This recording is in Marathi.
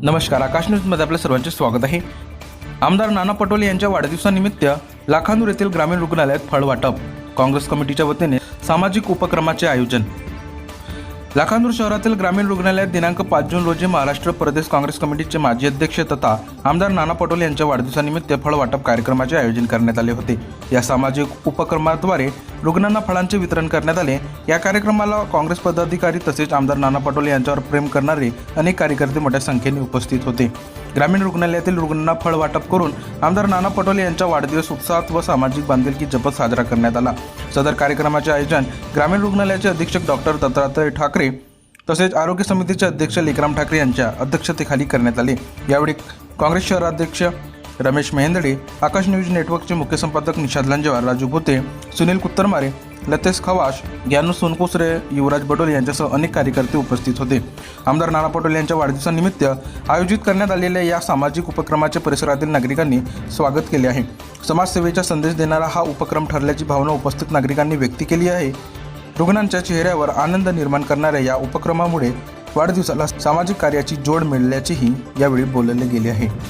नमस्कार, आकाश न्यूजमध्ये आपल्या सर्वांचे स्वागत आहे। आमदार नाना पटोले यांच्या वाढदिवसानिमित्त लाखांदूर येथील ग्रामीण रुग्णालयात फळ वाटप, काँग्रेस कमिटीच्या वतीने सामाजिक उपक्रमाचे आयोजन। लाखांदूर शहरातील ग्रामीण रुग्णालयात दिनांक 5 जून रोजी महाराष्ट्र प्रदेश काँग्रेस कमिटीचे माजी अध्यक्ष तथा आमदार नाना पटोले यांच्या वाढदिवसानिमित्त फळ वाटप कार्यक्रमाचे आयोजन करण्यात आले होते। या सामाजिक उपक्रमाद्वारे रुग्णांना फळांचे वितरण करण्यात आले। या कार्यक्रमाला काँग्रेस पदाधिकारी तसेच आमदार नाना पटोले यांच्यावर प्रेम करणारे अनेक कार्यकर्ते मोठ्या संख्येने उपस्थित होते। ग्रामीण रुग्णालयातील रुग्णांना फळ वाटप करून आमदार नाना पटोले यांचा वाढदिवस उत्साहात व सामाजिक बांधिलकी जपत साजरा करण्यात आला। सदर कार्यक्रमाचे आयोजन ग्रामीण रुग्णालयाचे अधीक्षक डॉक्टर दत्तात्रय ठाकरे तसेच आरोग्य समितीचे अध्यक्ष लेकराम ठाकरे यांच्या अध्यक्षतेखाली करण्यात आले। यावेळी काँग्रेस शहराध्यक्ष रमेश मेहेंदडे, आकाश न्यूज नेटवर्कचे मुख्य संपादक निषाद लांजेवार, राजू भोते, सुनील कुत्तरमारे, लतेश खवाश, ज्ञानू सोनकोसरे, युवराज बडोले यांच्यासह अनेक कार्यकर्ते उपस्थित होते। आमदार नाना पटोले यांच्या वाढदिवसानिमित्त आयोजित करण्यात आलेल्या या सामाजिक उपक्रमाचे परिसरातील नागरिकांनी स्वागत केले आहे। समाजसेवेचा संदेश देणारा हा उपक्रम ठरल्याची भावना उपस्थित नागरिकांनी व्यक्त केली आहे। रुग्णांच्या चेहऱ्यावर आनंद निर्माण करणाऱ्या या उपक्रमामुळे वाढदिवसाला सामाजिक कार्याची जोड मिळाल्याचेही यावेळी बोलले गेले आहे।